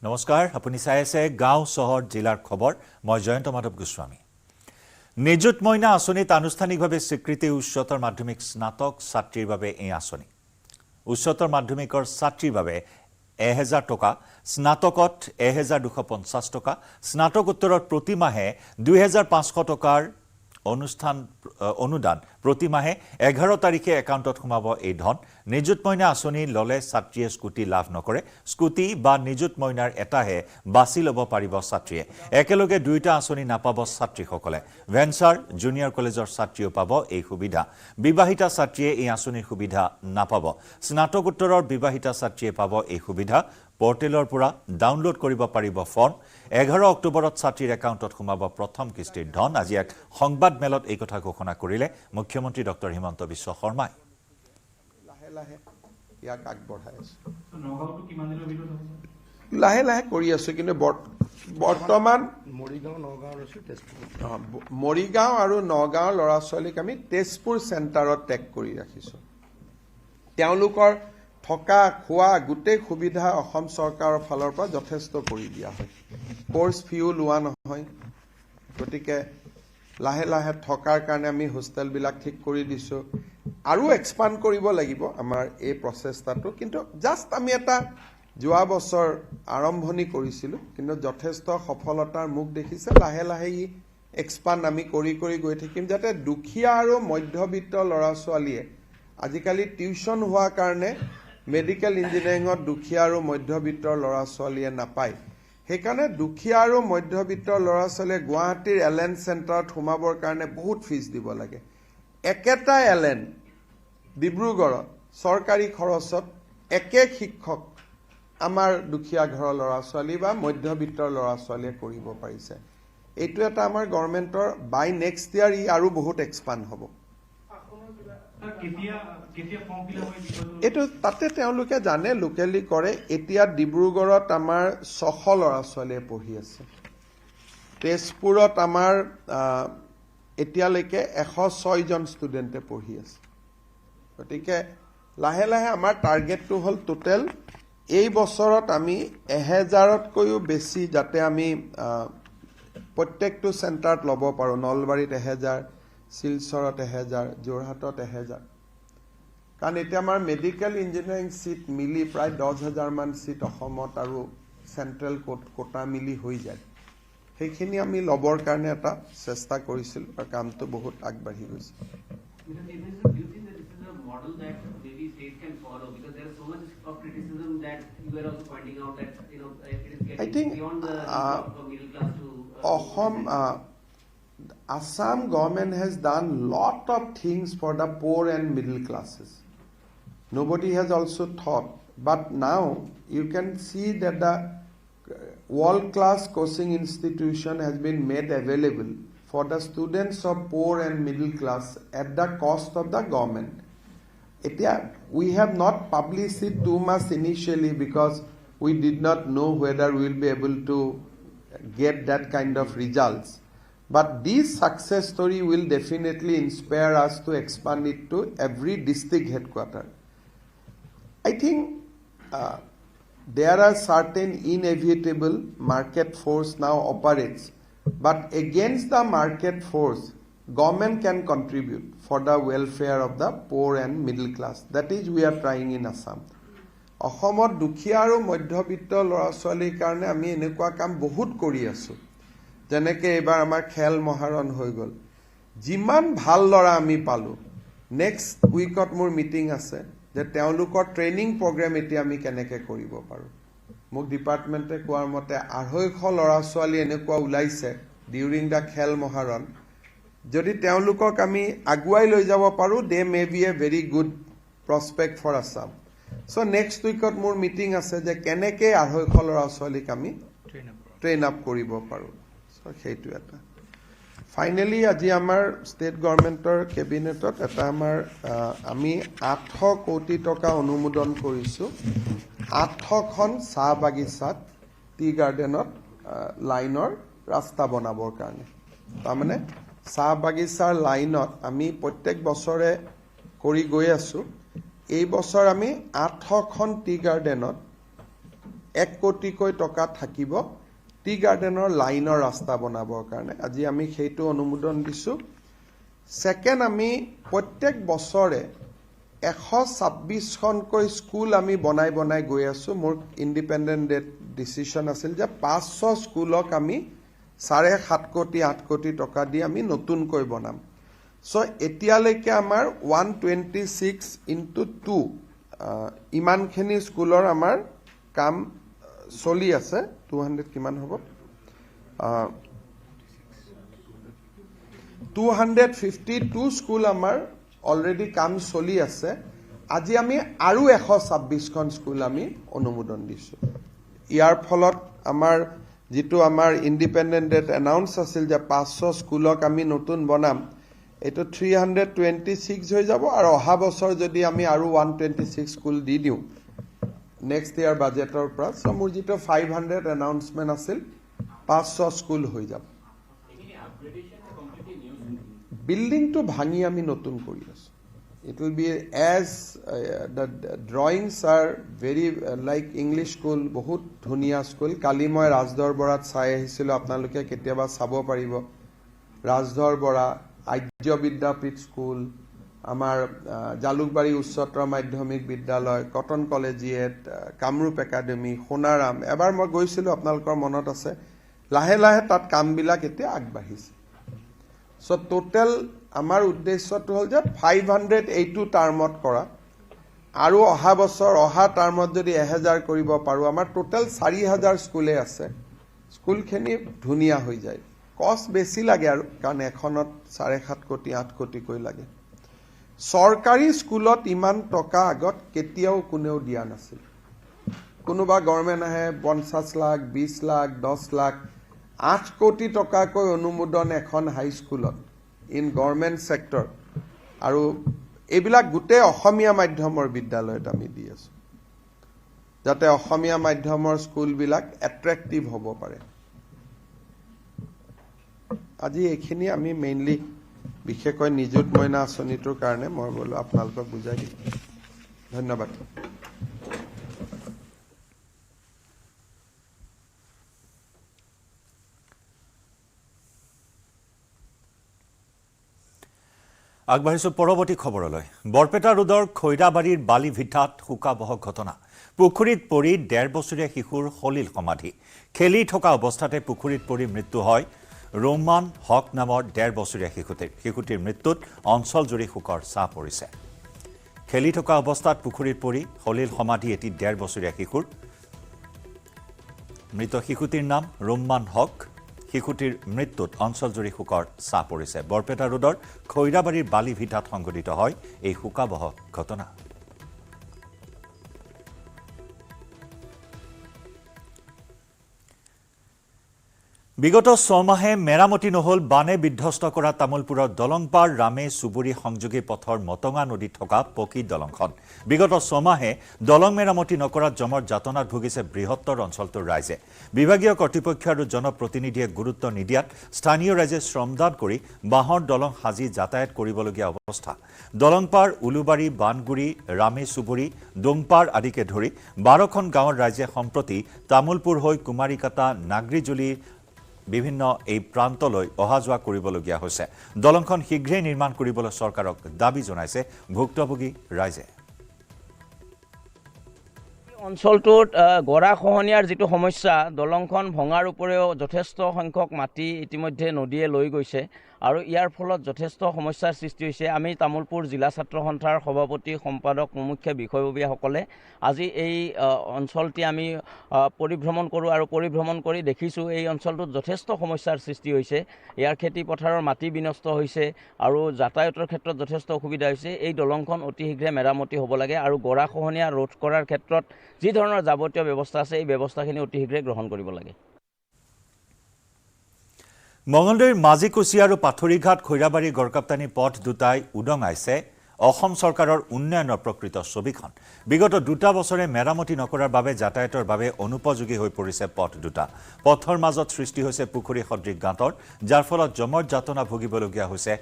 নমস্কাৰ আপুনি চাই আছে গাঁও চহৰ জিলাৰ খবৰ মই জয়ন্ত মাধৱ গোস্বামী নিযুত মইনা আঁচনিত আনুষ্ঠানিকভাৱে স্বীকৃতি উচ্চতৰ মাধ্যমিক স্নাতক ছাত্ৰীৰ বাবে এই আঁচনি উচ্চতৰ মাধ্যমিকৰ ছাত্ৰীৰ বাবে 1000 টকা স্নাতকত 1250 টকা স্নাতকোত্তৰত প্ৰতি মাহে 2500 টকাৰ অনুদান প্ৰতি মাহে 11 তাৰিখে একাউণ্টত সোমাব এই ধন নিযুত মইনা আঁচনি ললে ছাত্ৰীয়ে স্কুটি লাভ নকৰে স্কুটি বা নিযুত মইনাৰ এটাহে বাছি ল'ব পাৰিব ছাত্ৰীয়ে একেলগে দুইটা আঁচনি নাপাব ছাত্ৰীসকলে ভেঞ্চাৰ জুনিয়ৰ কলেজৰ ছাত্ৰীও পাব এই সুবিধা বিবাহিতা ছাত্ৰীয়ে এই আঁচনিৰ সুবিধা নাপাব স্নাতকোত্তৰৰ বিবাহিতা ছাত্ৰীয়ে পাব এই সুবিধা পোৰ্টেলৰ পৰা ডাউনলোড কৰিব পাৰিব ফৰ্ম 11 অক্টোবৰত ছাত্ৰীৰ একাউণ্টত সোমাব প্ৰথম কিস্তিৰ ধন আজি এক সংবাদ মেলত এই কথা ঘোষণা কৰিলে মুখ্যমন্ত্ৰী ডক্টৰ হিমন্ত বিশ্ব শৰ্মাই লাহে লাহে ইয়াক আগবঢ়াই আছে লাহে লাহে কৰি আছো কিন্তু বৰ্তমান মৰিগাঁও আৰু নগাঁৱৰ ল'ৰা ছোৱালীক আমি তেজপুৰ চেণ্টাৰত টেগ কৰি ৰাখিছো তেওঁলোকৰ থকা খোৱা গোটেই সুবিধা অসম চৰকাৰৰ ফালৰ পৰা যথেষ্ট কৰি দিয়া হয় কোৰ্স ফিও লোৱা নহয় গতিকে লাহে লাহে থকাৰ কাৰণে আমি হোষ্টেলবিলাক ঠিক কৰি দিছো আৰু এক্সপান্ড কৰিব লাগিব আমাৰ এই প্ৰচেষ্টাটো কিন্তু জাস্ট আমি এটা যোৱা বছৰ আৰম্ভণি কৰিছিলো কিন্তু যথেষ্ট সফলতাৰ মুখ দেখিছে লাহে লাহে ই এক্সপান্ড আমি কৰি কৰি গৈ থাকিম যাতে দুখীয়া আৰু মধ্যবিত্ত ল'ৰা ছোৱালীয়ে আজিকালি টিউচন হোৱাৰ কাৰণে মেডিকেল ইঞ্জিনিয়াৰিঙত দুখীয়া আৰু মধ্যবিত্তৰ ল'ৰা ছোৱালীয়ে নাপায় সেইকাৰণে দুখীয়া আৰু মধ্যবিত্তৰ ল'ৰা ছোৱালীয়ে গুৱাহাটীৰ এলএন চেণ্টাৰত সোমাবৰ কাৰণে বহুত ফিজ দিব লাগে একেটা এলএন ডিব্ৰুগড়ত চৰকাৰী খৰচত একে শিক্ষক আমাৰ দুখীয়া ঘৰৰ ল'ৰা ছোৱালী বা মধ্যবিত্তৰ ল'ৰা ছোৱালীয়ে কৰিব পাৰিছে এইটো এটা আমাৰ গভৰ্ণমেণ্টৰ বাই নেক্সট ইয়াৰ ই আৰু বহুত এক্সপান্ড হ'ব এইটো তাতে তেওঁলোকে জানে লোকেলি কৰে এতিয়া ডিব্ৰুগড়ত আমাৰ 600 ল'ৰা ছোৱালীয়ে পঢ়ি আছে তেজপুৰত আমাৰ এতিয়ালৈকে 106 জন ষ্টুডেণ্টে পঢ়ি আছে গতিকে লাহে লাহে আমাৰ টাৰ্গেটটো হ'ল টোটেল এই বছৰত আমি 1000তকৈও বেছি যাতে আমি প্ৰত্যেকটো চেণ্টাৰত ল'ব পাৰো নলবাৰীত 1000 শিলচৰত 1000 যোৰহাটত 1000 কাৰণ এতিয়া আমাৰ মেডিকেল ইঞ্জিনিয়াৰিং সিট মিলি প্ৰায় 10000 মান সিট অসমত আৰু সেন্ট্ৰেল কোটা মিলি হৈ যায় সেইখিনি আমি লবৰ কাৰণে এটা চেষ্টা কৰিছিল আৰু কামটো বহুত আগবাঢ়ি গৈছে model that maybe state can follow because there is so much of criticism that you were also pointing out that it is getting beyond the middle class to Assam government has done lot of things for the poor and middle classes. Nobody has also thought, but now you can see that the world-class coaching institution has been made available for the students of poor and middle class at the cost of the government. We have not published it too much initially because we did not know whether we will be able to get that kind of results. But this success story will definitely inspire us to expand it to every district headquarters. I think there are certain inevitable market force now operates, but against the market force, government can contribute for the welfare of the poor and middle class. That is we are trying in Assam. অসমত দুখীয়া আৰু মধ্যবিত্ত ল'ৰা ছোৱালীৰ কাৰণে আমি এনেকুৱা কাম বহুত কৰি আছো যেনেকে এবাৰ আমাৰ খেল মহাৰণ হৈ গল যিমান ভাল ল'ৰা আমি পালো নেক্সট উইকত মোৰ মিটিং আছে যে তেওঁলোকৰ ট্ৰেইনিং প্ৰগ্ৰাম এতিয়া আমি কেনেকে কৰিব পাৰো মোক ডিপাৰ্টমেণ্টে কোৱাৰ মতে 250 ল'ৰা ছোৱালী এনেকুৱা ওলাইছে ডিউৰিং দা খেল মহাৰণ যদি তেওঁলোকক আমি আগুৱাই লৈ যাব পাৰো they may be a very good prospect for Assam so next উইকত মোৰ মিটিং আছে যে কেনেকে 250 ল'ৰা ছোৱালীক আমি ট্ৰেইন আপ কৰিব পাৰো সো সেইটো এটা ফাইনালি আজি আমাৰ ষ্টেট গভৰ্ণমেণ্টৰ কেবিনেটত এটা আমাৰ আমি 800 কোটি টকা অনুমোদন কৰিছো 800খন চাহ বাগিচাত টি গাৰ্ডেনত লাইনৰ ৰাস্তা বনাবৰ কাৰণে তাৰমানে চাহ বাগিচাৰ লাইনত আমি প্ৰত্যেক বছৰে কৰি গৈ আছো এই বছৰ আমি 800খন টি গাৰ্ডেনত 1 কোটিকৈ টকা থাকিব টি গাৰ্ডেনৰ লাইনৰ ৰাস্তা বনাবৰ কাৰণে আজি আমি সেইটো অনুমোদন দিছো সেকেন্ড আমি প্ৰত্যেক বছৰে 126খনকৈ স্কুল আমি বনাই গৈ আছো মোৰ ইন্ডিপেন্ডেন্ট ডিসিশন আছিল যে 500 স্কুলক আমি 7.5 কোটি 8 কোটি টকা দি আমি নতুনকৈ বনাম সো এতিয়ালৈকে আমাৰ 126 into 2 ইমানখিনি স্কুলৰ আমাৰ কাম চলি আছে 200 কিমান হ'ব 252 স্কুল আমাৰ অলৰেডি কাম চলি আছে আজি আমি আৰু 126খন স্কুল আমি অনুমোদন দিছো ইয়াৰ ফলত আমাৰ যেটো আমাৰ ইন্ডিপেন্ডেন্ট ডেট এনাউন্স আছিল যে 500 স্কুলক আমি নতুন বনাম এটো 326 হৈ যাব আৰু অহা বছৰ যদি আমি আৰু 126 স্কুল দি দিও নেক্সট ইয়াৰ বাজেটৰ পৰা সো মোৰ যেটো 500 এনাউন্সমেন্ট আছিল 500 স্কুল হৈ যাব বিল্ডিং টু ভাঙি আমি নতুন কৰি আছো it will be as the drawings are very like English school বহুত ধুনিয়া স্কুল কালি মই ৰাজদৰ বৰাত চাই আহিছিল আপোনালোকে কেতিয়াবা চাব পাৰিব ৰাজদৰ বৰা আৰ্য বিদ্যাপীঠ স্কুল আমাৰ জালুকবাৰী উচ্চতৰ মাধ্যমিক বিদ্যালয় cotton collegiate Kamrup academy Sonaram এবাৰ মই গৈছিল আপোনালোকৰ মনত আছে লাহে লাহে তাত কামবিলাক এতিয়া আগবাঢ়িছে সো টোটাল আমাৰ উদ্দেশ্যটো হল যে 582 টাৰ্মত কৰা আৰু অহা বছৰ অহা টাৰ্মত যদি 1000 কৰিব পাৰো আমাৰ টোটাল 4000 স্কুলে আছে স্কুলখিনি ধুনিয়া হৈ যায় কষ্ট বেছি লাগে আৰু কাৰণ এখনত 7.5 কোটি 8 কোটি কৈ লাগে সৰকাৰি স্কুলত ইমান টকা আগত কেতিয়াও কোনেও দিয়া নাছিল কোনোবা গভৰ্ণমেন্ট আহে 50 লাখ 20 লাখ 10 লাখ 8 কোটি টকাকৈ অনুমোদন এখন হাই স্কুলত ইন গভৰ্ণমেন্ট সেক্টৰ আৰু এইবিলাক গুটে অসমীয়া মাধ্যমৰ বিদ্যালয়ত আমি দি আছো যাতে অসমীয়া মাধ্যমৰ স্কুলবিলাক এট্ৰেক্টিভ হ'ব পাৰে আজি এইখিনি আমি মেইনলি বিশেষকৈ নিযুত মইনা আঁচনিটোৰ কাৰণে মই বলো আপোনালোকক বুজাই দিম ধন্যবাদ আগবাঢ়িছো পৰৱৰ্তী খবৰলৈ বৰপেটা ৰোডৰ খৈৰাবাৰীৰ বালি ভিটাত হুকাবহ ঘটনা পুখুৰীত পৰি 1.5 বছৰীয়া শিশুৰ হলিল সমাধি খেলি থকা অৱস্থাতে পুখুৰীত পৰি মৃত্যু হয় ৰোমান হক নামৰ 1.5 বছৰীয়া শিশুটিৰ মৃত্যুত অঞ্চল জুৰি হুকৰ ছাঁ পৰিছে খেলি থকা অৱস্থাত পুখুৰীত পৰি হলিল সমাধি এটি 1.5 বছৰীয়া শিশুৰ মৃত শিশুটিৰ নাম ৰোমান হক শিশুটিৰ মৃত্যুত অঞ্চলজুৰি হুকৰ ছাঁ পৰিছে বৰপেটা ৰোডৰ খৈৰাবাৰীৰ বালি ভিটাত সংঘটিত হয় এই হুকাবহ ঘটনা বিগত 6 মাহে মেৰামতি নহল বানে বিধ্বস্ত কৰা তামুলপুৰৰ দলংপাৰ ৰামে সুবুৰী সংযোগী পথৰ মতঙা নদীত থকা পকী দলংখন বিগত 6 মাহে দলং মেৰামতি নকৰাত জমৰ যাতনাত ভুগিছে বৃহত্তৰ অঞ্চলটোৰ ৰাইজে বিভাগীয় কৰ্তৃপক্ষ আৰু জনপ্ৰতিনিধিয়ে গুৰুত্ব নিদিয়াত স্থানীয় ৰাইজে শ্ৰমদান কৰি বাহৰ দলং সাজি যাতায়াত কৰিবলগীয়া অৱস্থা দলংপাৰ উলুবাৰী বানগুৰি ৰামে সুবুৰী ডোংপাৰ আদিকে ধৰি 12খন গাঁৱৰ ৰাইজে সম্প্ৰতি তামুলপুৰ হৈ কুমাৰীকাটা নাগৰিজুলি বিভিন্ন এই প্ৰান্তলৈ অহা যোৱা কৰিবলগীয়া হৈছে দলংখন শীঘ্ৰেই নিৰ্মাণ কৰিবলৈ চৰকাৰক দাবী জনাইছে ভুক্তভোগী ৰাইজে অঞ্চলটোত গৰাখহনীয়াৰ যেটো সমস্যা দলংখন ভঙাৰ উপৰেও যথেষ্ট সংখ্যক মাটি ইতিমধ্যে নদীয়ে লৈ গৈছে আৰু ইয়াৰ ফলত যথেষ্ট সমস্যাৰ সৃষ্টি হৈছে আমি তামুলপুৰ জিলা ছাত্ৰ সন্থাৰ সভাপতি সম্পাদক মুখ্য বিষয়ববীয়াসকলে আজি এই অঞ্চলটি আমি পৰিভ্ৰমণ কৰোঁ আৰু পৰিভ্ৰমণ কৰি দেখিছোঁ এই অঞ্চলটোত যথেষ্ট সমস্যাৰ সৃষ্টি হৈছে ইয়াৰ খেতি পথাৰৰ মাটি বিনষ্ট হৈছে আৰু যাতায়াতৰ ক্ষেত্ৰত যথেষ্ট অসুবিধা হৈছে এই দলংখন অতি শীঘ্ৰে মেৰামতি হ'ব লাগে আৰু গৰাখহনীয়া ৰোধ কৰাৰ ক্ষেত্ৰত যি ধৰণৰ যাৱতীয় ব্যৱস্থা আছে এই ব্যৱস্থাখিনি অতি শীঘ্ৰে গ্ৰহণ কৰিব লাগে মঙলদৈৰ মাজিকুছি আৰু পাথৰিঘাট খৈৰাবাৰী গড়কাপ্তানি পথ দুটাই উদঙাইছে অসম চৰকাৰৰ উন্নয়নৰ প্ৰকৃত ছবিখন বিগত 2 বছৰে মেৰামতি নকৰাৰ বাবে যাতায়াতৰ বাবে অনুপযোগী হৈ পৰিছে পথ দুটা পথৰ মাজত সৃষ্টি হৈছে পুখুৰী সদৃশ গাঁতৰ যাৰ ফলত জমৰ যাতনা ভুগিবলগীয়া হৈছে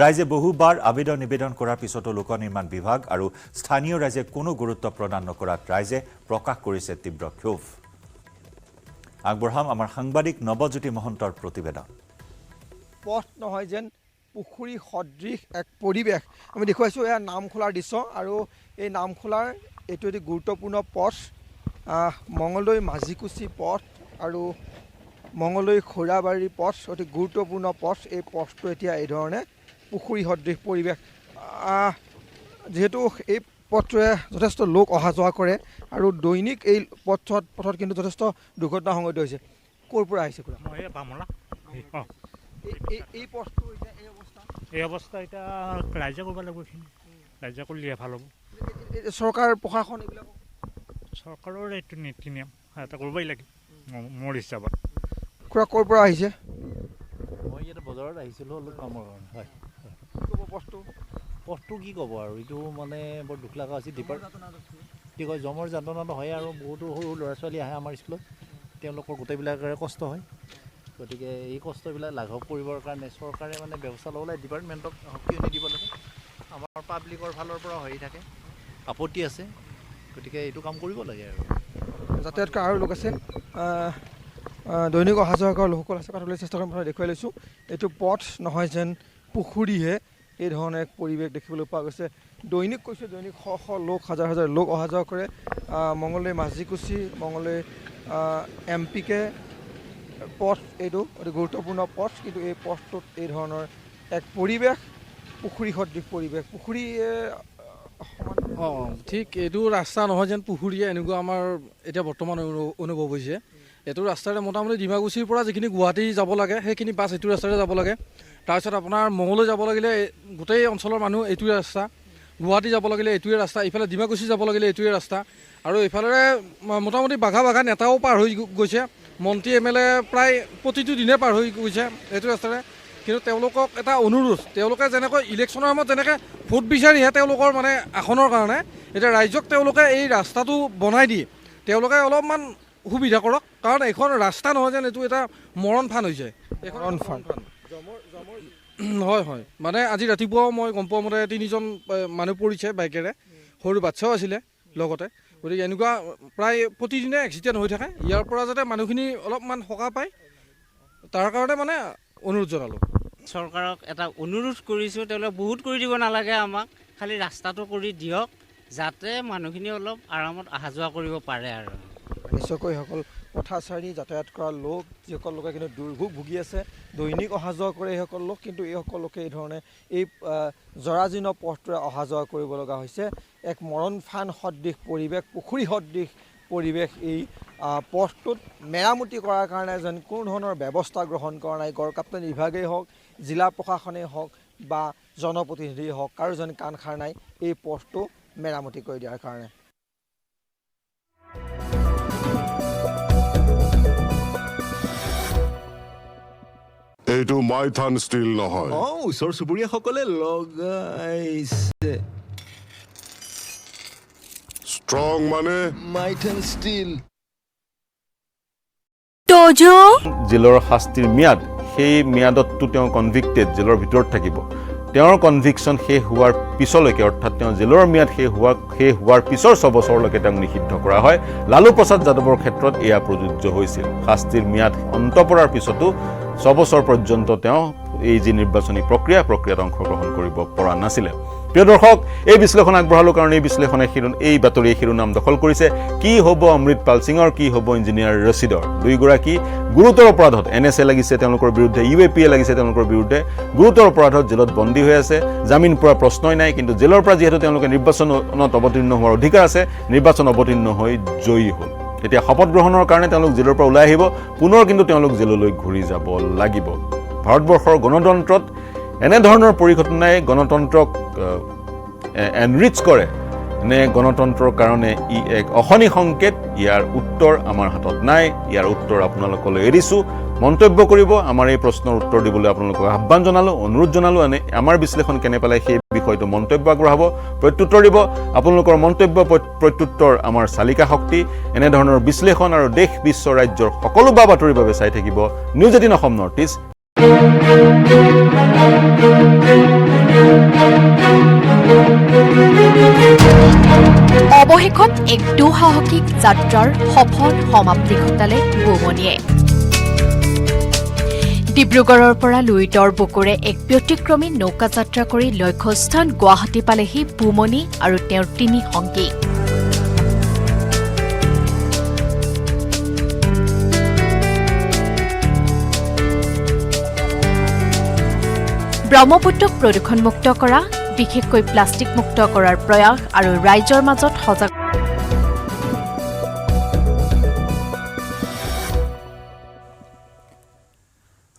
ৰাইজে বহুবাৰ আবেদন নিবেদন কৰাৰ পিছতো লোক নিৰ্মাণ বিভাগ আৰু স্থানীয় ৰাইজে কোনো গুৰুত্ব প্ৰদান নকৰাত ৰাইজে প্ৰকাশ কৰিছে তীব্ৰ ক্ষোভ আগবঢ়াম আমাৰ সাংবাদিক নৱজ্যোতি মহন্তৰ প্ৰতিবেদন পথ নহয় যেন পুখুৰী সদৃশ এক পৰিৱেশ আমি দেখুৱাইছোঁ এয়া নামখোলাৰ দৃশ্য আৰু এই নামখোলাৰ এইটো এটি গুৰুত্বপূৰ্ণ পথ মঙলদৈ মাঝিকুছি পথ আৰু মঙলদৈ খৈৰাবাৰী পথ অতি গুৰুত্বপূৰ্ণ পথ এই পথটো এতিয়া এই ধৰণে পুখুৰী সদৃশ পৰিৱেশ যিহেতু এই পথটোৱে যথেষ্ট লোক অহা যোৱা কৰে আৰু দৈনিক এই পথত কিন্তু যথেষ্ট দুৰ্ঘটনা সংঘটিত হৈছে ক'ৰ পৰা আহিছে খুৰা মই বামলা এই পথটো এতিয়া এই অৱস্থা এতিয়া ৰাইজে কৰিব লাগিব এইখিনি ৰাইজে কৰিলে ভাল হ'ব চৰকাৰ প্ৰশাসন এইবিলাক চৰকাৰৰ এইটো নীতি নিয়ম এটা কৰিবই লাগে মোৰ হিচাপত খুৰা ক'ৰ পৰা আহিছে মই ইয়াতে বজাৰত আহিছিলোঁ অলপ কামৰ কাৰণে হয় পথটো কি ক'ব আৰু এইটো মানে বৰ দুখ লগা হৈছে কি কয় জমৰ যাতনাটো হয় আৰু বহুতো সৰু ল'ৰা ছোৱালী আহে আমাৰ স্কুলত তেওঁলোকৰ গোটেইবিলাকৰে কষ্ট হয় গতিকে এই কষ্টবিলাক লাঘৱ কৰিবৰ কাৰণে চৰকাৰে মানে ব্যৱস্থা ল'ব লাগে ডিপাৰ্টমেণ্টক সক্ৰিয় দিব লাগে আমাৰ পাব্লিকৰ ফালৰ পৰা হৈ থাকে আপত্তি আছে গতিকে এইটো কাম কৰিব লাগে আৰু যাতায়াত কৰা আৰু লোক আছে দৈনিক অহা যোৱা কৰা লোকসকল আছে কথালৈ চেষ্টা কৰিম দেখুৱাই লৈছোঁ এইটো পথ নহয় যেন পুখুৰীহে এই ধৰণে এক পৰিৱেশ দেখিবলৈ পোৱা গৈছে দৈনিক কৈছোঁ দৈনিক শ লোক হাজাৰ হাজাৰ লোক অহা যোৱা কৰে মঙলদৈ মাঝিকুছি মঙলদৈ MP-কে পথ এইটো অতি গুৰুত্বপূৰ্ণ পথ কিন্তু এই পথটোত এই ধৰণৰ এক পৰিৱেশ পুখুৰী সদৃশ পৰিৱেশ পুখুৰীয়ে ঠিক এইটো ৰাস্তা নহয় যেন পুখুৰীয়ে এনেকুৱা আমাৰ এতিয়া বৰ্তমান অনুভৱ হৈছে এইটো ৰাস্তাৰে মোটামুটি ডিমাকুছিৰ পৰা যিখিনি গুৱাহাটী যাব লাগে সেইখিনি বাছ এইটো ৰাস্তাৰে যাব লাগে তাৰপিছত আপোনাৰ মঙললৈ যাব লাগিলে গোটেই অঞ্চলৰ মানুহ এইটোৱে ৰাস্তা গুৱাহাটী যাব লাগিলে এইটোৱে ৰাস্তা ইফালে ডিমাকুছি যাব লাগিলে এইটোৱে ৰাস্তা আৰু এইফালে মোটামুটি বাঘা নেতাও পাৰ হৈ গৈছে মন্ত্ৰী MLA প্ৰায় প্ৰতিটো দিনে পাৰ হৈ গৈছে এইটো ৰাস্তাৰে কিন্তু তেওঁলোকক এটা অনুৰোধ তেওঁলোকে যেনেকৈ ইলেকশ্যনৰ সময়ত যেনেকৈ ভোট বিচাৰিহে তেওঁলোকৰ মানে আসনৰ কাৰণে এতিয়া ৰাইজক তেওঁলোকে এই ৰাস্তাটো বনাই দি তেওঁলোকে অলপমান সুবিধা কৰক কাৰণ এইখন ৰাস্তা নহয় যেন এইটো এটা মৰণ ফান হৈছে মৰণ ফান হয় মানে আজি ৰাতিপুৱাও মই গম পোৱা মতে 3জন মানুহ পৰিছে বাইকেৰে সৰু বাচ্চাও আছিলে লগতে গতিকে এনেকুৱা প্ৰায় প্ৰতিদিনে এক্সিডেণ্ট হৈ থাকে ইয়াৰ পৰা যাতে মানুহখিনি অলপমান সকাহ পায় তাৰ কাৰণে মানে অনুৰোধ জনালোঁ চৰকাৰক এটা অনুৰোধ কৰিছোঁ তেওঁলোকে বহুত কৰি দিব নালাগে আমাক খালি ৰাস্তাটো কৰি দিয়ক যাতে মানুহখিনি অলপ আৰামত অহা যোৱা কৰিব পাৰে আৰু নিশ্চয়কৈ সকল পথাচাৰী যাতায়াত কৰা লোক যিসকল লোকে কিন্তু দুৰ্ভোগ ভুগি আছে দৈনিক অহা যোৱা কৰে এইসকল লোক কিন্তু এইসকল লোকে এই ধৰণে এই জৰাজীৰ্ণ পথটোৰে অহা যোৱা কৰিব লগা হৈছে এক মৰণ ফান সদৃশ পৰিৱেশ পুখুৰী সদৃশ পৰিৱেশ এই পথটোত মেৰামতি কৰাৰ কাৰণে যেন কোনো ধৰণৰ ব্যৱস্থা গ্ৰহণ কৰা নাই গড়কাপ্তানি বিভাগেই হওক জিলা প্ৰশাসনেই হওক বা জনপ্ৰতিনিধিয়েই হওক কাৰো যেন কাণ খাৰ নাই এই পথটো মেৰামতি কৰি দিয়াৰ কাৰণে এইটো মাইথান ষ্টিল নহয় ওচৰ চুবুৰীয়াসকলে লগাইছে ষ্ট্ৰং মানে মাইথান ষ্টিল জেলৰ শাস্তিৰ ম্যাদ সেই ম্যাদতটো তেওঁ কনভিক্টেড জেলৰ ভিতৰত থাকিব তেওঁৰ কনভিকশ্যন শেষ হোৱাৰ পিছলৈকে অৰ্থাৎ তেওঁ জেলৰ ম্যাদ শেষ হোৱাৰ পিছৰ 6 বছৰলৈকে তেওঁক নিষিদ্ধ কৰা হয় লালু প্ৰসাদ যাদৱৰ ক্ষেত্ৰত এয়া প্ৰযোজ্য হৈছিল শাস্তিৰ ম্যাদ অন্ত পৰাৰ পিছতো 6 বছৰ পৰ্যন্ত তেওঁ এই যি নিৰ্বাচনী প্ৰক্ৰিয়াত অংশগ্ৰহণ কৰিব পৰা নাছিলে প্ৰিয় দৰ্শক এই বিশ্লেষণ আগবঢ়ালো কাৰণ এই বিশ্লেষণে এই বাতৰিয়ে শিৰোনাম দখল কৰিছে কি হ'ব অমৃতপাল সিঙৰ কি হ'ব ইঞ্জিনিয়াৰ ৰচিদৰ দুইগৰাকী গুৰুতৰ অপৰাধত NSA লাগিছে তেওঁলোকৰ বিৰুদ্ধে UAPA লাগিছে তেওঁলোকৰ বিৰুদ্ধে গুৰুতৰ অপৰাধত জেলত বন্দী হৈ আছে জামিন পোৱাৰ প্ৰশ্নই নাই কিন্তু জেলৰ পৰা যিহেতু তেওঁলোকে নিৰ্বাচনত অৱতীৰ্ণ হোৱাৰ অধিকাৰ আছে নিৰ্বাচন অৱতীৰ্ণ হৈ জয়ী হ'ল এতিয়া শপত গ্ৰহণৰ কাৰণে তেওঁলোক জেলৰ পৰা ওলাই আহিব পুনৰ কিন্তু তেওঁলোক জেললৈ ঘূৰি যাব লাগিব ভাৰতবৰ্ষৰ গণতন্ত্ৰত এনেধৰণৰ পৰিঘটনাই গণতন্ত্ৰক এনৰিচ কৰে নে গণতন্ত্ৰৰ কাৰণে ই এক অশনি সংকেত ইয়াৰ উত্তৰ আমাৰ হাতত নাই ইয়াৰ উত্তৰ আপোনালোকলৈ এৰিছোঁ মন্তব্য কৰিব আমাৰ এই প্ৰশ্নৰ উত্তৰ দিবলৈ আপোনালোকক আহ্বান জনালোঁ অনুৰোধ জনালোঁ আমাৰ বিশ্লেষণ কেনে পালে সেই বিষয়টো মন্তব্য আগবঢ়াব প্ৰত্যুত্তৰ দিব আপোনালোকৰ মন্তব্য প্ৰত্যুত্তৰ আমাৰ চালিকা শক্তি এনেধৰণৰ বিশ্লেষণ আৰু দেশ বিশ্ব ৰাজ্যৰ সকলো বা বাতৰিৰ বাবে চাই থাকিব নিউজ 18 অসম নৰ্থ ইষ্ট অৱশেষত এক দুঃসাহসিক যাত্ৰাৰ সফল সমাপ্তি ঘটালে বুমনিয়ে ডিব্ৰুগড়ৰ পৰা লুইতৰ বুকুৰে এক ব্যতিক্ৰমী নৌকাযাত্ৰা কৰি লক্ষ্যস্থান গুৱাহাটী পালেহি বুমনি আৰু তেওঁৰ 3 সংগী ব্ৰহ্মপুত্ৰক প্ৰদূষণমুক্ত কৰা বিশেষকৈ প্লাষ্টিক মুক্ত কৰাৰ প্ৰয়াস আৰু ৰাইজৰ মাজত সজাগ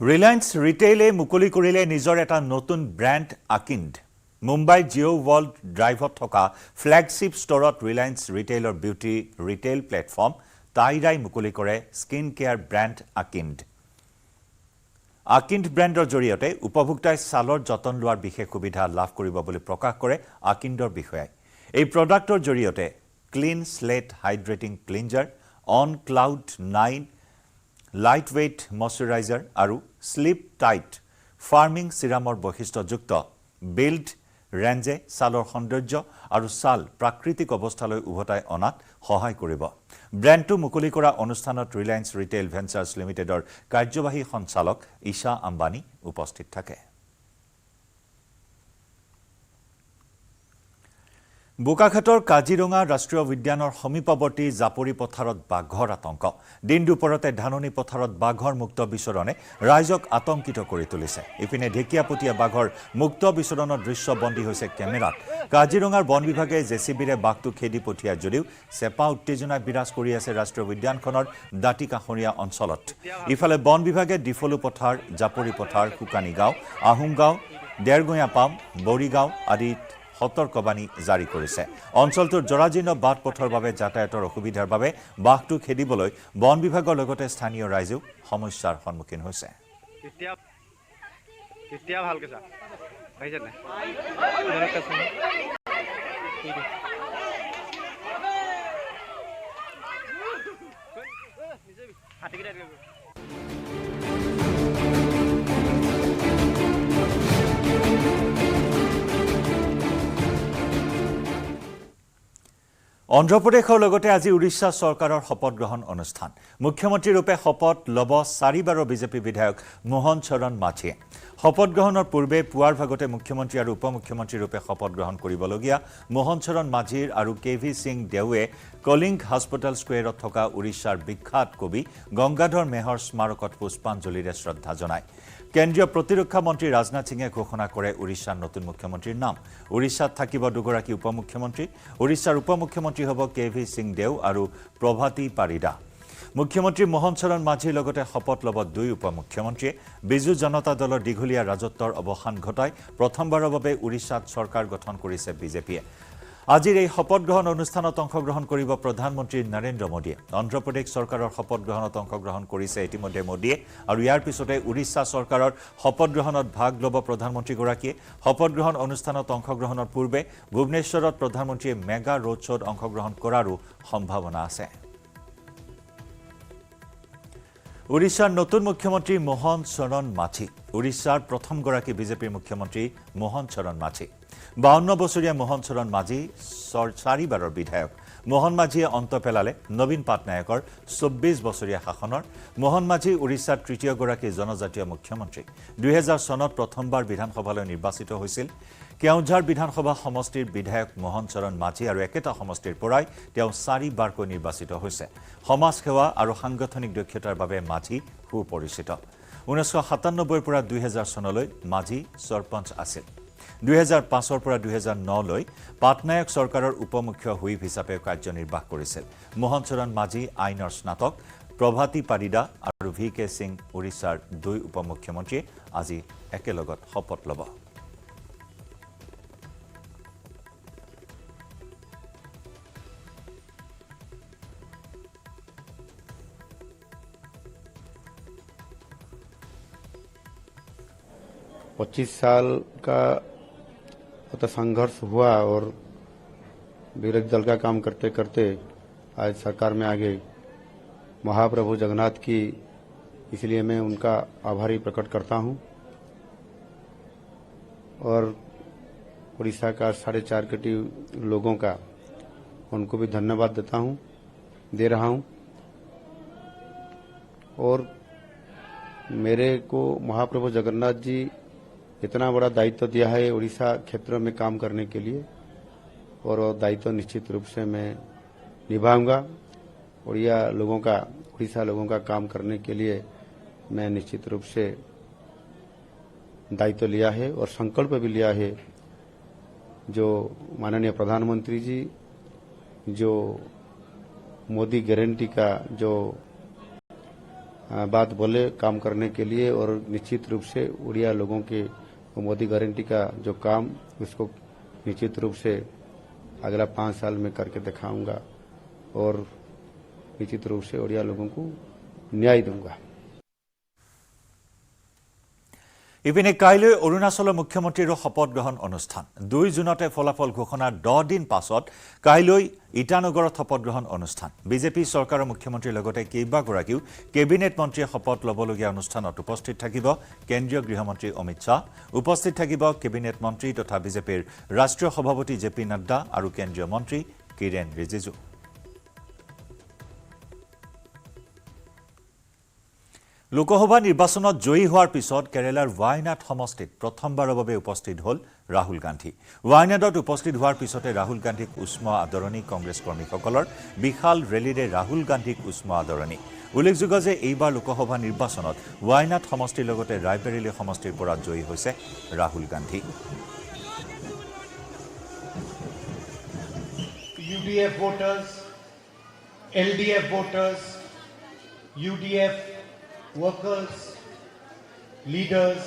ৰিলায়েন্স ৰিটেইলে মুকলি কৰিলে নিজৰ এটা নতুন ব্ৰেণ্ড আকিণ্ড মুম্বাই জিঅ' ৱৰ্ল্ড ড্ৰাইভত থকা ফ্লেগশ্বিপ ষ্টৰত ৰিলায়েন্স ৰিটেইলৰ বিউটি ৰিটেইল প্লেটফৰ্ম টাইৰাই মুকলি কৰে স্কিন কেয়াৰ ব্ৰেণ্ড আকিণ্ড আকিণ্ড ব্ৰেণ্ডৰ জৰিয়তে উপভোক্তাই ছালৰ যতন লোৱাৰ বিশেষ সুবিধা লাভ কৰিব বুলি প্ৰকাশ কৰে আকিণ্ডৰ বিষয়াই এই প্ৰডাক্টৰ জৰিয়তে clean slate hydrating cleanser on cloud 9 light weight moisturiser আৰু স্লিপ টাইট ফাৰ্মিং চিৰামৰ বৈশিষ্ট্যযুক্ত বিল্ড ৰেঞ্জে ছালৰ সৌন্দৰ্য আৰু ছাল প্ৰাকৃতিক অৱস্থালৈ উভতাই অনাত সহায় কৰিব ব্ৰেণ্ডটো মুকলি কৰা অনুষ্ঠানত ৰিলায়েন্স ৰিটেইল ভেঞ্চাৰ্ছ লিমিটেডৰ কাৰ্যবাহী সঞ্চালক ঈশা আম্বানী উপস্থিত থাকে বোকাখাটৰ কাজিৰঙা ৰাষ্ট্ৰীয় উদ্যানৰ সমীপৱৰ্তী জাপৰি পথাৰত বাঘৰ আতংক দিন দুপৰতে ধাননি পথাৰত বাঘৰ মুক্ত বিচৰণে ৰাইজক আতংকিত কৰি তুলিছে ইপিনে ঢেকিয়াপতীয়া বাঘৰ মুক্ত বিচৰণৰ দৃশ্য বন্দী হৈছে কেমেৰাত কাজিৰঙাৰ বন বিভাগে জেচিবিৰে বাঘটো খেদি পঠিয়াৰ যদিও চেপা উত্তেজনা বিৰাজ কৰি আছে ৰাষ্ট্ৰীয় উদ্যানখনৰ দাঁতি কাষৰীয়া অঞ্চলত ইফালে বন বিভাগে ডিফলু পথাৰ জাপৰি পথাৰ শুকানী গাঁও আহোম গাঁও ডেৰগঞা পাম বৰিগাঁও আদিত সতৰ্কবাণী জাৰি কৰিছে অঞ্চলটোৰ জৰাজীৰ্ণ বাট পথৰ বাবে যাতায়াতৰ অসুবিধাৰ বাবে বাঘটো খেদিবলৈ বন বিভাগৰ লগতে স্থানীয় ৰাইজেও সমস্যাৰ সন্মুখীন হৈছে অন্ধ্ৰপ্ৰদেশৰ লগতে আজি উৰিষ্যা চৰকাৰৰ শপত গ্ৰহণ অনুষ্ঠান মুখ্যমন্ত্ৰী ৰূপে শপত ল'ব 4বাৰৰ বিজেপি বিধায়ক মোহন চৰণ মাঝীয়ে শপত গ্ৰহণৰ পূৰ্বে পুৱাৰ ভাগতে মুখ্যমন্ত্ৰী আৰু উপমুখ্যমন্ত্ৰী ৰূপে শপত গ্ৰহণ কৰিবলগীয়া মোহন চৰণ মাঝীৰ আৰু কেভি সিং দেৱে কলিংগ হস্পিটেল স্কোৱেৰত থকা উৰিষ্যাৰ বিখ্যাত কবি গংগাধৰ মেহৰ স্মাৰকত পুষ্পাঞ্জলিৰে শ্ৰদ্ধা জনায় কেন্দ্ৰীয় প্ৰতিৰক্ষা মন্ত্ৰী ৰাজনাথ সিঙে ঘোষণা কৰে উৰিষ্যাৰ নতুন মুখ্যমন্ত্ৰীৰ নাম উৰিষ্যাত থাকিব দুগৰাকী উপমুখ্যমন্ত্ৰী উৰিষ্যাৰ উপমুখ্যমন্ত্ৰী হ'ব কেভি সিং দেও আৰু প্ৰভাতী পাৰিদা মুখ্যমন্ত্ৰী মোহন চৰণ মাঝীৰ লগতে শপত ল'ব 2 উপমুখ্যমন্ত্ৰীয়ে বিজু জনতা দলৰ দীঘলীয়া ৰাজত্বৰ অৱসান ঘটাই প্ৰথমবাৰৰ বাবে উৰিষ্যাত চৰকাৰ গঠন কৰিছে বিজেপিয়ে আজিৰ এই শপত গ্ৰহণ অনুষ্ঠানত অংশগ্ৰহণ কৰিব প্ৰধানমন্ত্ৰী নৰেন্দ্ৰ মোদীয়ে অন্ধ্ৰপ্ৰদেশ চৰকাৰৰ শপত গ্ৰহণত অংশগ্ৰহণ কৰিছে ইতিমধ্যে মোদীয়ে আৰু ইয়াৰ পিছতে উৰিষ্যা চৰকাৰৰ শপত গ্ৰহণত ভাগ ল'ব প্ৰধানমন্ত্ৰীগৰাকীয়ে শপত গ্ৰহণ অনুষ্ঠানত অংশগ্ৰহণৰ পূৰ্বে ভুৱনেশ্বৰত প্ৰধানমন্ত্ৰীয়ে মেগা ৰোড শ্ব'ত অংশগ্ৰহণ কৰাৰো সম্ভাৱনা আছে উৰিষ্যাৰ নতুন মুখ্যমন্ত্ৰী মোহন চৰণ মাঝী উৰিষ্যাৰ প্ৰথমগৰাকী বিজেপিৰ মুখ্যমন্ত্ৰী মোহন চৰণ মাঝী 52 বছৰীয়া মোহন চৰণ মাঝী 4বাৰৰ বিধায়ক মোহন মাঝীয়ে অন্ত পেলালে নবীন পাটনায়কৰ 24 বছৰীয়া শাসনৰ মোহন মাঝী উৰিষ্যাৰ তৃতীয়গৰাকী জনজাতীয় মুখ্যমন্ত্ৰী 2000 চনত প্ৰথমবাৰ বিধানসভালৈ নিৰ্বাচিত হৈছিল কেওঝাৰ বিধানসভা সমষ্টিৰ বিধায়ক মোহন চৰণ মাঝী আৰু একেটা সমষ্টিৰ পৰাই তেওঁ 4বাৰকৈ নিৰ্বাচিত হৈছে সমাজ সেৱা আৰু সাংগঠনিক দক্ষতাৰ বাবে মাঝী সুপৰিচিত 1997 পৰা 2000 চনলৈ মাঝী সৰপঞ্চ আছিল 2005 পৰা 2009 লৈ পাটনায়ক চৰকাৰৰ উপমুখ্য হুইপ হিচাপে কাৰ্যনিৰ্বাহ কৰিছিল মোহন চৰণ মাঝী আইনৰ স্নাতক প্ৰভাতী পাৰিদা আৰু ভিকে সিং উৰিষ্যাৰ 2 উপমুখ্যমন্ত্ৰীয়ে আজি একেলগত শপত ল'ব 25 साल का संघर्ष हुआ और विरोधी दल का काम करते करते आज सरकार में आ गए। महाप्रभु जगन्नाथ की इसलिए मैं उनका आभारी प्रकट करता हूं और उड़ीसा का 4.5 कोटी लोगों का उनको भी धन्यवाद दे रहा हूं। और मेरे को महाप्रभु जगन्नाथ जी इतना बड़ा दायित्व दिया है उड़ीसा क्षेत्र में काम करने के लिए और वो दायित्व निश्चित रूप से मैं निभाऊंगा। उड़ीसा लोगों का काम करने के लिए मैं निश्चित रूप से दायित्व लिया है और संकल्प भी लिया है। जो माननीय प्रधानमंत्री जी जो मोदी गारंटी का जो बात बोले काम करने के लिए और निश्चित रूप से उड़िया लोगों के मोदी गारंटी का जो काम उसको निश्चित रूप से अगला 5 साल में करके दिखाऊंगा और निश्चित रूप से उड़िया लोगों को न्याय दूंगा। ইপিনে কাইলৈ অৰুণাচলৰ মুখ্যমন্ত্ৰীৰ শপত গ্ৰহণ অনুষ্ঠান 2 জুনতে ফলাফল ঘোষণাৰ 10 দিন পাছত কাইলৈ ইটানগৰত শপত গ্ৰহণ অনুষ্ঠান বিজেপি চৰকাৰৰ মুখ্যমন্ত্ৰীৰ লগতে কেইবাগৰাকীও কেবিনেট মন্ত্ৰীয়ে শপত ল'বলগীয়া অনুষ্ঠানত উপস্থিত থাকিব কেন্দ্ৰীয় গৃহমন্ত্ৰী অমিত শাহ উপস্থিত থাকিব কেবিনেট মন্ত্ৰী তথা বিজেপিৰ ৰাষ্ট্ৰীয় সভাপতি জেপি নাড্ডা আৰু কেন্দ্ৰীয় মন্ত্ৰী কিৰেণ ৰিজিজু লোকসভা নিৰ্বাচনত জয়ী হোৱাৰ পিছত কেৰালাৰ ৱায়নাড সমষ্টিত প্ৰথমবাৰৰ বাবে উপস্থিত হ'ল ৰাহুল গান্ধী ৱায়নাডত উপস্থিত হোৱাৰ পিছতে ৰাহুল গান্ধীক উষ্ম আদৰণি কংগ্ৰেছ কৰ্মীসকলৰ বিশাল ৰেলীৰে ৰাহুল গান্ধীক উষ্ম আদৰণি উল্লেখযোগ্য যে এইবাৰ লোকসভা নিৰ্বাচনত ৱায়নাড সমষ্টিৰ লগতে ৰায়বেৰেলী সমষ্টিৰ পৰা জয়ী হৈছে Rahul Gandhi UDF voters, LDF voters, UDF workers, leaders,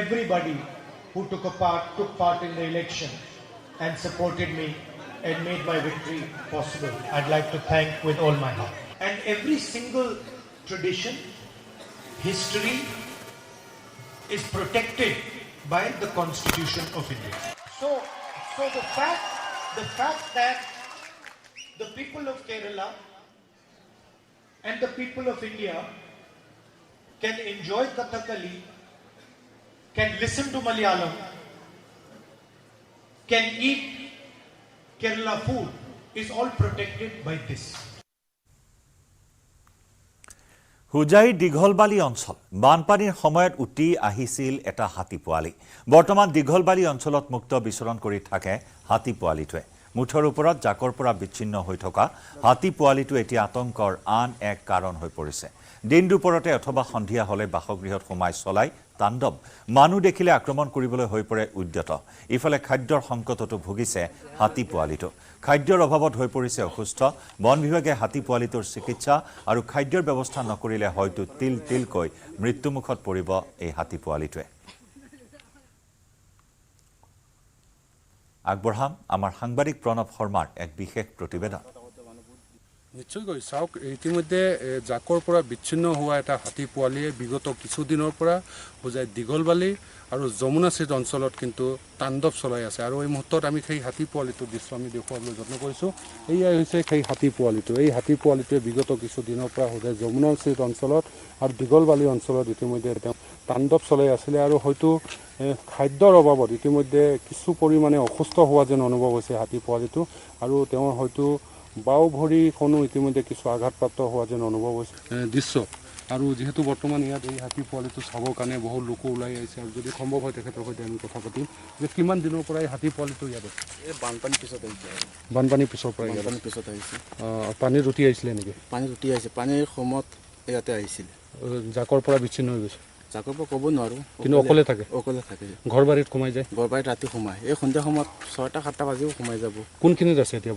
everybody who took part in the election and supported me and made my victory possible. I'd like to thank with all my heart. And every single tradition, history is protected by the Constitution of India. So the fact that the people of Kerala and the people of India can enjoy Kathakali, can listen to Malayalam, can eat Kerala food is all protected by this. হুজাই দীঘলবালি অঞ্চল বানপানীৰ সময়ত উটি আহিছিল এটা হাতী পোৱালি বৰ্তমান দীঘলবালি অঞ্চলত মুক্ত বিচৰণ কৰি থাকে হাতী পোৱালিটোৱে মুঠৰ ওপৰত জাকৰ পৰা বিচ্ছিন্ন হৈ থকা হাতী পোৱালিটো এতিয়া আতংকৰ আন এক কাৰণ হৈ পৰিছে দিন দুপৰতে অথবা সন্ধিয়া হলে বাসগৃহত সোমাই চলাই তাণ্ডৱ মানুহ দেখিলে আক্ৰমণ কৰিবলৈ হৈ পৰে উদ্যত ইফালে খাদ্যৰ সংকটতো ভুগিছে হাতী পোৱালিটো খাদ্যৰ অভাৱত হৈ পৰিছে অসুস্থ বন বিভাগে হাতী পোৱালিটোৰ চিকিৎসা আৰু খাদ্যৰ ব্যৱস্থা নকৰিলে হয়তো তিলকৈ মৃত্যুমুখত পৰিব এই হাতী পোৱালিটোৱে আগবঢ়াম আমাৰ সাংবাদিক প্ৰণৱ শৰ্মাৰ এক বিশেষ প্ৰতিবেদন নিশ্চয়কৈ চাওক ইতিমধ্যে জাকৰ পৰা বিচ্ছিন্ন হোৱা এটা হাতী পোৱালিয়ে বিগত কিছুদিনৰ পৰা হুজাই দীঘলবালি আৰু যমুনাচিত অঞ্চলত কিন্তু তাণ্ডৱ চলাই আছে আৰু এই মুহূৰ্তত আমি সেই হাতী পোৱালিটোৰ দৃশ্য আমি দেখুৱাবলৈ যত্ন কৰিছোঁ এয়াই হৈছে সেই হাতী পোৱালিটো এই হাতী পোৱালিটোৱে বিগত কিছুদিনৰ পৰা হুজাই যমুনাচিত অঞ্চলত আৰু দীঘলবালি অঞ্চলত ইতিমধ্যে তেওঁ তাণ্ডৱ চলাই আছিলে আৰু হয়তো খাদ্যৰ অভাৱত ইতিমধ্যে কিছু পৰিমাণে অসুস্থ হোৱা যেন অনুভৱ হৈছে হাতী পোৱালিটো আৰু তেওঁৰ হয়তো বাও ভৰিখনো ইতিমধ্যে কিছু আঘাতপ্ৰাপ্ত হোৱা যেন অনুভৱ হৈছে দৃশ্য আৰু যেহেতু বৰ্তমান ইয়াত এই হাতী পোৱালিটো চাবৰ কাৰণে বহু লোক ওলাই আহিছে আৰু যদি সম্ভৱ হয় তেখেতৰ সৈতে আমি কথা পাতিম যে কিমান দিনৰ পৰা এই হাতী পোৱালিটো ইয়াত আছে এই বানপানীৰ পিছত আহিছে বানপানীৰ পিছৰ পৰা বানপানীৰ পিছত আহিছে পানীৰ উটি আহিছিলে নেকি পানীত উটি আহিছে পানীৰ সময়ত ইয়াতে আহিছিলে জাকৰ পৰা বিচ্ছিন্ন হৈ গৈছে জাকৰ পৰা ক'ব নোৱাৰোঁ কিন্তু অকলে থাকে ঘৰ বাৰীত সোমাই যায় ঘৰ বাৰীত ৰাতি সোমাই এই সন্ধিয়া সময়ত 6টা-7টা বাজিও সোমাই যাব কোনখিনিত আছে এতিয়া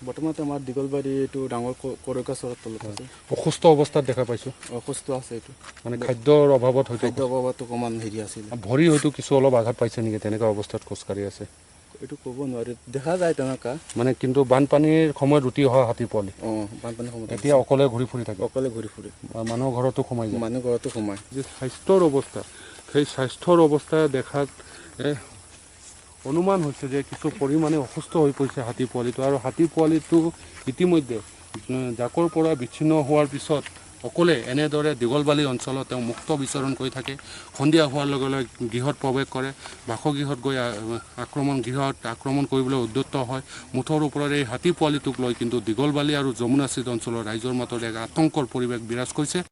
বৰ্তমান আমাৰ দীঘলবাৰী এইটো ডাঙৰ কৰৈকা চৰত তলত আছে অসুস্থ অৱস্থাত দেখা পাইছোঁ অসুস্থ আছে এইটো মানে খাদ্যৰ অভাৱত হয়তো খাদ্যৰ অভাৱত অকণমান হেৰি আছিল ভৰি হয়তো কিছু অলপ আঘাত পাইছে নেকি তেনেকুৱা অৱস্থাত খোজকাঢ়ি আছে এইটো ক'ব নোৱাৰি দেখা যায় তেনেকুৱা মানে কিন্তু বানপানীৰ সময়ত ৰুটি অহা হাতী পোৱালি বানপানীৰ সময়ত এতিয়া অকলে ঘূৰি ফুৰি থাকে অকলে ঘূৰি ফুৰে মানুহৰ ঘৰতো সোমাই যায় মানুহ ঘৰতো সোমায় যে স্বাস্থ্যৰ অৱস্থা সেই স্বাস্থ্যৰ অৱস্থা দেখাত অনুমান হৈছে যে কিছু পৰিমাণে অসুস্থ হৈ পৰিছে হাতী পোৱালিটো আৰু হাতী পোৱালিটো ইতিমধ্যে জাকৰ পৰা বিচ্ছিন্ন হোৱাৰ পিছত অকলে এনেদৰে দীঘলবালি অঞ্চলত তেওঁ মুক্ত বিচৰণ কৰি থাকে সন্ধিয়া হোৱাৰ লগে লগে গৃহত প্ৰৱেশ কৰে বাসগৃহত গৈ আক্ৰমণ কৰিবলৈ উদ্যত হয় মুঠৰ ওপৰত এই হাতী পোৱালিটোক লৈ কিন্তু দীঘলবালি আৰু যমুনাচিত অঞ্চলৰ ৰাইজৰ মাজত এক আতংকৰ পৰিৱেশ বিৰাজ কৰিছে